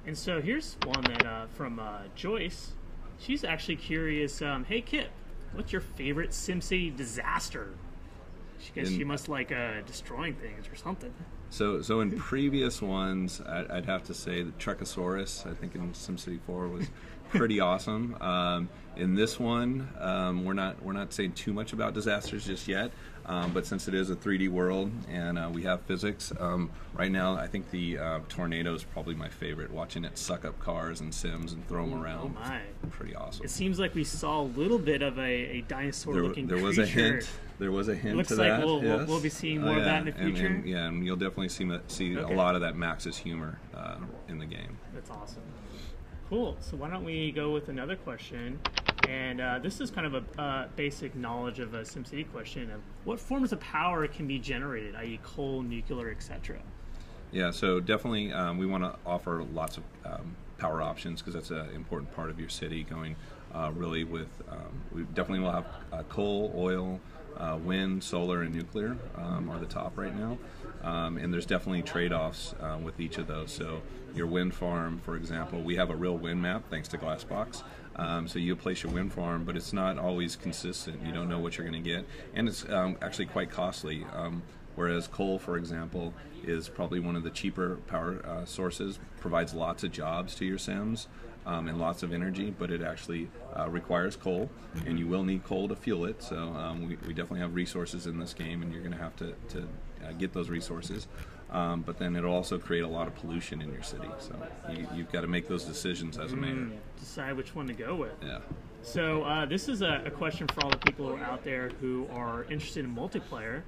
And so here's one that from Joyce. She's actually curious. Hey Kip, what's your favorite SimCity disaster? She must like destroying things or something. So in previous ones, I'd have to say the Trekosaurus, I think in SimCity 4 was pretty awesome. In this one, we're not saying too much about disasters just yet, but since it is a 3D world and we have physics, right now I think the tornado is probably my favorite. Watching it suck up cars and Sims and throw them around, oh my. Pretty awesome. It seems like we saw a little bit of a dinosaur-looking creature. There was a hint Looks to like that. We'll be seeing more of that in the future. And you'll definitely see Okay. a lot of that Max's humor in the game. That's awesome. Cool. So why don't we go with another question? And this is kind of a basic knowledge of a SimCity question of what forms of power can be generated, i.e. coal, nuclear, etc. Yeah, so definitely we want to offer lots of power options because that's an important part of your city going really with, we definitely will have coal, oil, wind, solar, and nuclear are the top right now. And there's definitely trade-offs with each of those. So your wind farm, for example, we have a real wind map thanks to Glassbox. So you place your wind farm, but it's not always consistent. You don't know what you're going to get. And it's actually quite costly. Whereas coal, for example, is probably one of the cheaper power sources, provides lots of jobs to your Sims and lots of energy, but it actually requires coal, and you will need coal to fuel it. So we definitely have resources in this game, and you're going to have to get those resources. But then it'll also create a lot of pollution in your city. So you've got to make those decisions as a mayor. Decide which one to go with. Yeah. So this is a question for all the people who are out there who are interested in multiplayer.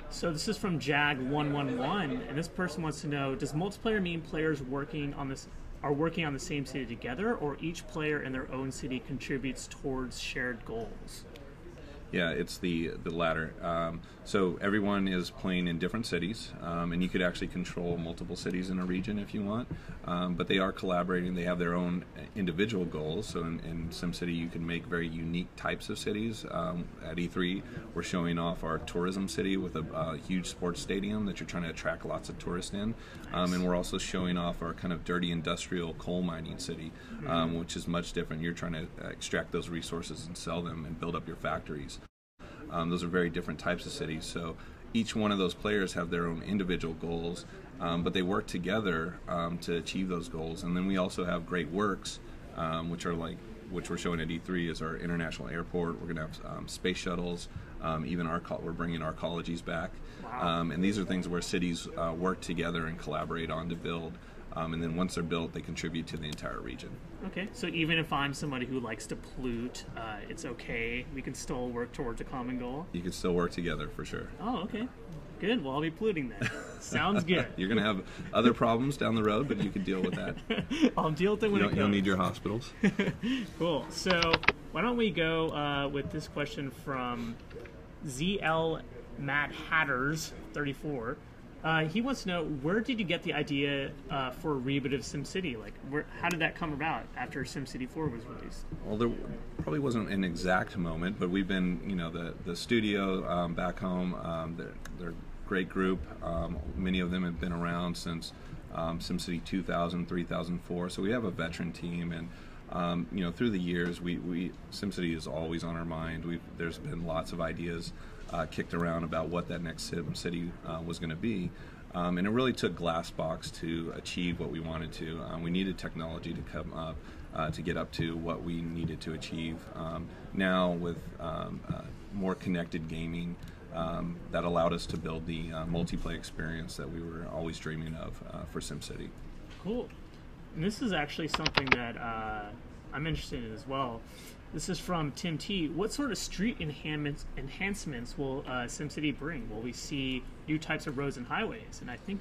So this is from Jag111, and this person wants to know, does multiplayer mean players working on the same city together, or each player in their own city contributes towards shared goals? Yeah, it's the latter. So everyone is playing in different cities, and you could actually control multiple cities in a region if you want. But they are collaborating. They have their own individual goals. So in SimCity, you can make very unique types of cities. At E3, we're showing off our tourism city with a huge sports stadium that you're trying to attract lots of tourists in. And we're also showing off our kind of dirty industrial coal mining city, which is much different. You're trying to extract those resources and sell them and build up your factories. Those are very different types of cities. So each one of those players have their own individual goals, but they work together to achieve those goals. And then we also have great works, which we're showing at E3 is our international airport. We're going to have space shuttles. Even we're bringing arcologies back. Wow. And these are things where cities work together and collaborate on to build. And then once they're built, they contribute to the entire region. Okay, so even if I'm somebody who likes to pollute, it's okay. We can still work towards a common goal. You can still work together for sure. Oh, okay. Good. Well, I'll be polluting then. Sounds good. You're going to have other problems down the road, but you can deal with that. I'll deal with it when it comes. You'll need your hospitals. Cool. So why don't we go with this question from ZL Matt Hatters 34. He wants to know, where did you get the idea for a reboot of SimCity? Like, how did that come about after SimCity 4 was released? Well, there probably wasn't an exact moment, but we've been, the studio back home, they're a great group. Many of them have been around since SimCity 2000, 3004, so we have a veteran team, and through the years, SimCity is always on our mind. There's been lots of ideas kicked around about what that next SimCity was going to be. And it really took Glassbox to achieve what we wanted to. We needed technology to come up to get up to what we needed to achieve. Now with more connected gaming, that allowed us to build the multiplayer experience that we were always dreaming of for SimCity. Cool. And this is actually something that I'm interested in as well. This is from Tim T. What sort of street enhancements will SimCity bring? Will we see new types of roads and highways? And I think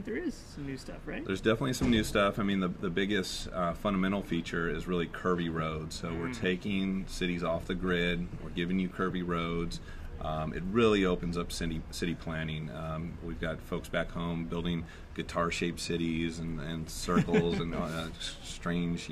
there is some new stuff, right? There's definitely some new stuff. I mean, the biggest fundamental feature is really curvy roads. So we're taking cities off the grid. We're giving you curvy roads. It really opens up city planning. We've got folks back home building guitar-shaped cities and circles and strange,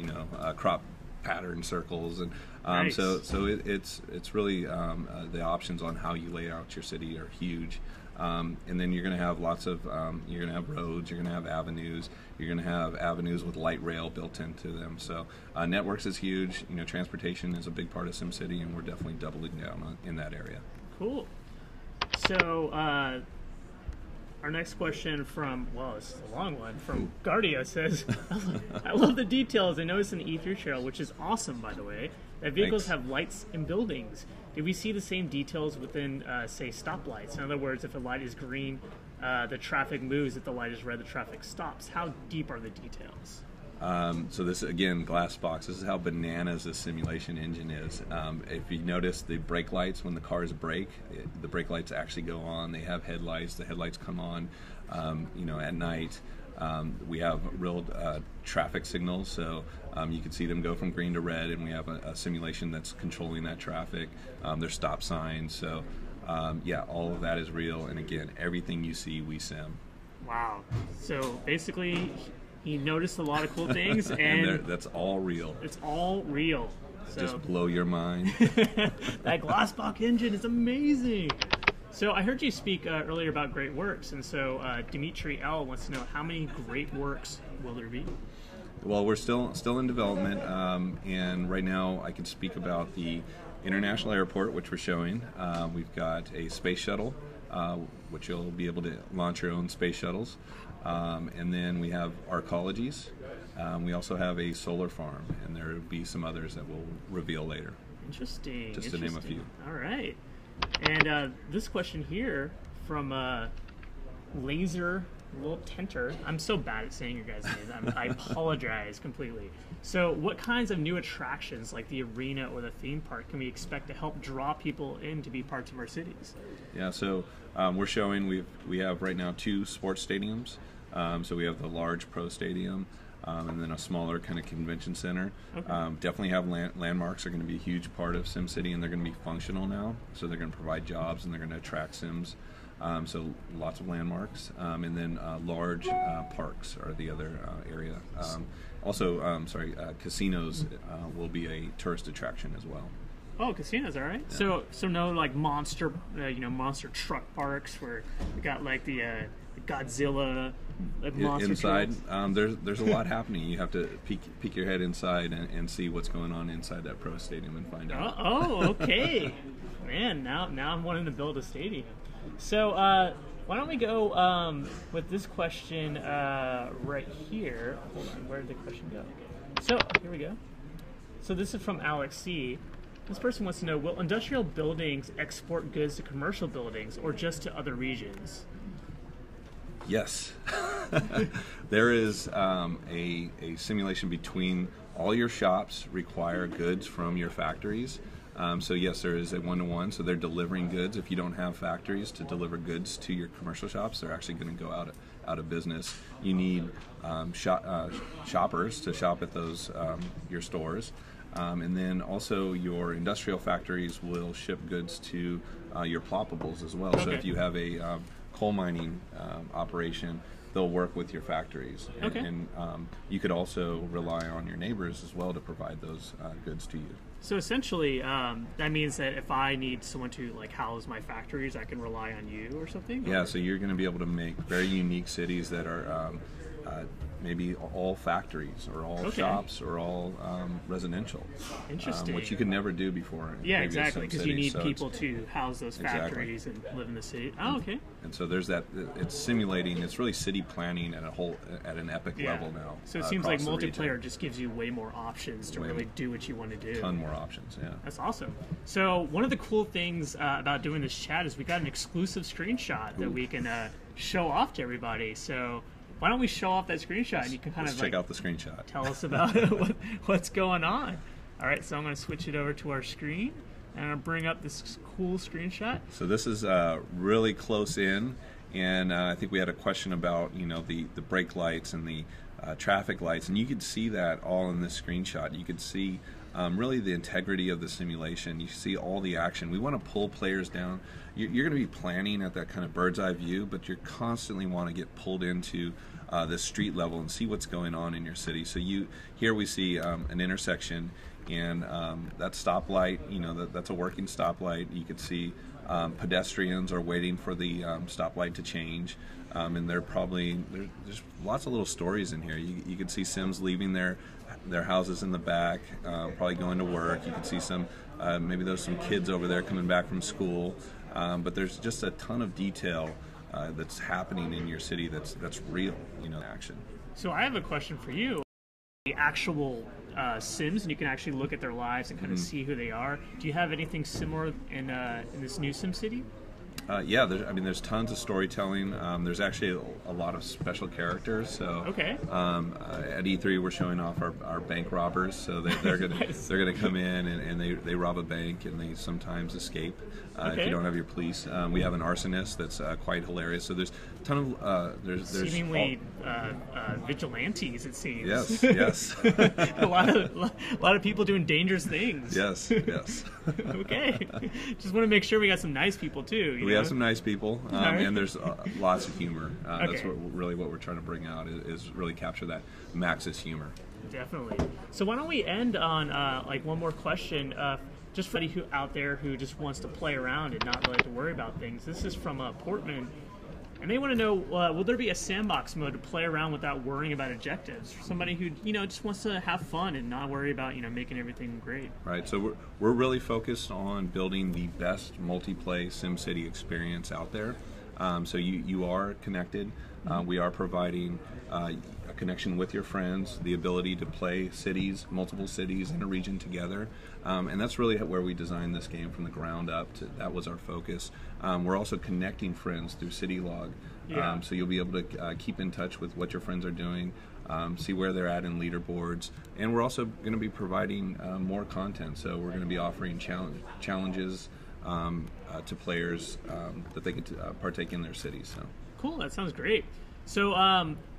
crop pattern circles, and nice. so it's really the options on how you lay out your city are huge. And then you're going to have lots of, you're going to have roads, you're going to have avenues, you're going to have avenues with light rail built into them. So networks is huge. Transportation is a big part of SimCity, and we're definitely doubling down in that area. Cool. So our next question from, well, it's a long one, from Gardio says, I love the details. I noticed in the E3 trail, which is awesome, by the way, that vehicles have lights in buildings. Did we see the same details within, say, stoplights? In other words, if a light is green, the traffic moves. If the light is red, the traffic stops. How deep are the details? So this, again, glass box. This is how bananas this simulation engine is. If you notice the brake lights, when the cars brake, the brake lights actually go on. They have headlights. The headlights come on, at night. We have real traffic signals, so you can see them go from green to red, and we have a simulation that's controlling that traffic. There's stop signs, so yeah, all of that is real. And again, everything you see, we sim. Wow. So basically, he noticed a lot of cool things, and that's all real. It's all real. So just blow your mind. That glassbox engine is amazing. So I heard you speak earlier about Great Works, and so Dimitri L wants to know, how many Great Works will there be? Well, we're still in development, and right now I can speak about the International Airport, which we're showing. We've got a space shuttle, which you'll be able to launch your own space shuttles. And then we have arcologies. We also have a solar farm, and there will be some others that we'll reveal later. Interesting. Just to name a few. All right. And this question here from Laser Tenter. I'm so bad at saying your guys' names. I apologize completely. So what kinds of new attractions, like the arena or the theme park, can we expect to help draw people in to be parts of our cities? Yeah, so we're showing, we have right now 2 sports stadiums. So we have the large pro stadium, and then a smaller kind of convention center. Okay. Definitely have landmarks are going to be a huge part of SimCity, and they're going to be functional now. So they're going to provide jobs, and they're going to attract Sims. So lots of landmarks, and then large parks are the other area. Casinos will be a tourist attraction as well. Oh, casinos, all right. Yeah. So no like monster truck parks where we got like the Godzilla monster inside. There's a lot happening. You have to peek your head inside and see what's going on inside that pro stadium and find out. Oh, okay. Man, now I'm wanting to build a stadium. So why don't we go with this question right here. Hold on, where did the question go? So here we go. So this is from Alex C. This person wants to know, will industrial buildings export goods to commercial buildings or just to other regions? Yes. There is a simulation between all your shops require goods from your factories. So yes, there is a one-to-one. So they're delivering goods. If you don't have factories to deliver goods to your commercial shops, they're actually going to go out of business. You need shoppers to shop at those your stores. And then also your industrial factories will ship goods to your ploppables as well. Okay. So if you have a coal mining operation, they'll work with your factories. Okay. And you could also rely on your neighbors as well to provide those goods to you. So essentially, that means that if I need someone to like house my factories, I can rely on you or something? Yeah, so you're going to be able to make very unique cities that are maybe all factories or all shops or all residential. Interesting. Which you could never do before. Yeah, exactly, because you need people to house those factories and live in the city. Oh, okay. And so there's that. It's simulating. It's really city planning at an epic level now. So it seems like multiplayer just gives you way more options to really do what you want to do. Ton more options. Yeah. That's awesome. So one of the cool things about doing this chat is we got an exclusive screenshot that we can show off to everybody. So why don't we show off that screenshot, and you can kind of check out the screenshot. Tell us about what's going on. All right, so I'm going to switch it over to our screen, and I'll bring up this cool screenshot. So this is really close in, and I think we had a question about the brake lights and the traffic lights, and you could see that all in this screenshot. You could see really the integrity of the simulation. You see all the action. We want to pull players down. You're going to be planning at that kind of bird's eye view, but you constantly want to get pulled into this street level and see what's going on in your city. So here we see an intersection, and that stoplight, that's a working stoplight. You could see pedestrians are waiting for the stoplight to change, and there's lots of little stories in here. You could see Sims leaving their houses in the back, probably going to work. You can see maybe there's some kids over there coming back from school, but there's just a ton of detail that's happening in your city that's real, action. So I have a question for you. The actual Sims, and you can actually look at their lives and kind of see who they are. Do you have anything similar in this new SimCity? Yeah, there's tons of storytelling. There's actually a lot of special characters. So okay. At E3 we're showing off our bank robbers. So they're gonna Nice. they're gonna come in and they rob a bank, and they sometimes escape if you don't have your police. We have an arsonist that's quite hilarious. So there's a ton of there's seemingly vigilantes, it seems. Yes, yes. a lot of people doing dangerous things. Yes, yes. Okay. Just want to make sure we got some nice people too. We have some nice people, Right. and there's lots of humor. Okay. That's really what we're trying to bring out is really capture that Max's humor. Definitely. So why don't we end on like one more question, just for anybody out there who just wants to play around and not really have to worry about things. This is from Portman, and they want to know: will there be a sandbox mode to play around without worrying about objectives? For somebody who just wants to have fun and not worry about making everything great. Right. So we're really focused on building the best multiplayer SimCity experience out there. So you are connected. We are providing a connection with your friends, the ability to play multiple cities in a region together, and that's really where we designed this game from the ground up. That was our focus. We're also connecting friends through CityLog, so you'll be able to keep in touch with what your friends are doing, see where they're at in leaderboards, and we're also going to be providing more content. So we're going to be offering challenges to players that they could partake in their cities. So. Cool, that sounds great. So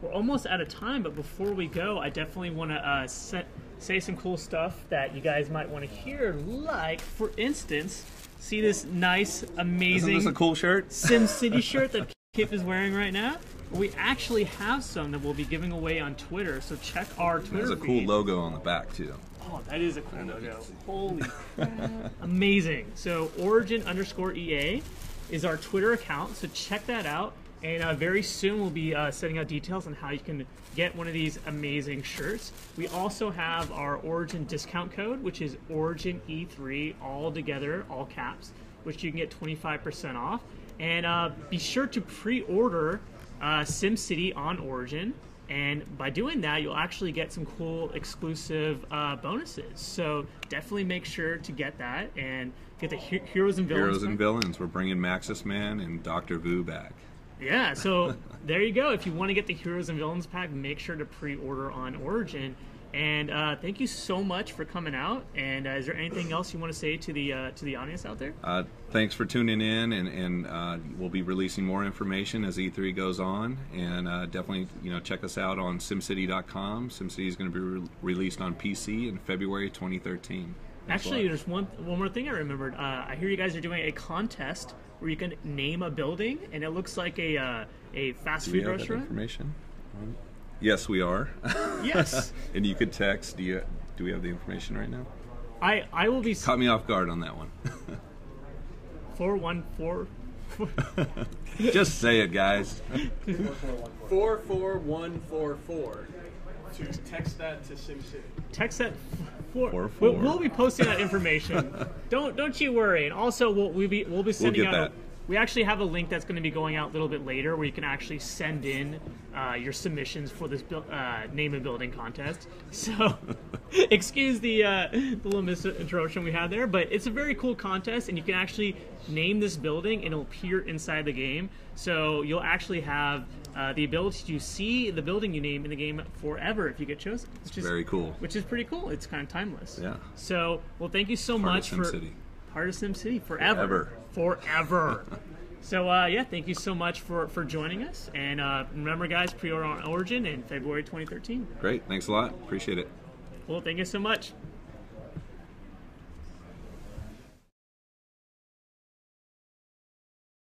we're almost out of time, but before we go, I definitely want to say some cool stuff that you guys might want to hear. Like, for instance, see this nice, amazing Isn't this a cool shirt? SimCity shirt that Kip is wearing right now? We actually have some that we'll be giving away on Twitter, so check our Twitter There's a cool feed. logo on the back, too. Oh, that is a cool logo. Holy crap. Amazing. So Origin_EA is our Twitter account, so check that out. And very soon we'll be setting out details on how you can get one of these amazing shirts. We also have our Origin discount code, which is OriginE3, all together, all caps, which you can get 25% off. And be sure to pre-order SimCity on Origin. And by doing that, you'll actually get some cool exclusive bonuses. So definitely make sure to get that and get the Heroes and Villains. Heroes and Villains. We're bringing Maxis Man and Dr. Vu back. Yeah, so there you go. If you want to get the Heroes and Villains pack, make sure to pre-order on Origin. And thank you so much for coming out. And is there anything else you want to say to the audience out there? Thanks for tuning in, and we'll be releasing more information as E3 goes on. And definitely, check us out on SimCity.com. SimCity is going to be released on PC in February 2013. Actually, there's one more thing I remembered. I hear you guys are doing a contest where you can name a building, and it looks like a fast food restaurant. That information? Yes, we are. Yes. And you could text. Do we have the information right now? I will be. Caught me off guard on that one. 414. Just say it, guys. 44144. To text that to SimCity. Text that. We'll 44. be posting that information. Don't you worry. And also, we'll be sending get out. that. We actually have a link that's going to be going out a little bit later, where you can actually send in your submissions for this name a building contest. So, excuse the little misinterruption we had there, but it's a very cool contest, and you can actually name this building, and it'll appear inside the game. So you'll actually have the ability to see the building you name in the game forever if you get chosen. Which is very cool. Which is pretty cool. It's kind of timeless. Yeah. So, well, thank you so Part much of SimCity. Part of SimCity forever. Forever. So, yeah, thank you so much for joining us. And remember, guys, pre-order on Origin in February 2013. Great. Thanks a lot. Appreciate it. Well, thank you so much.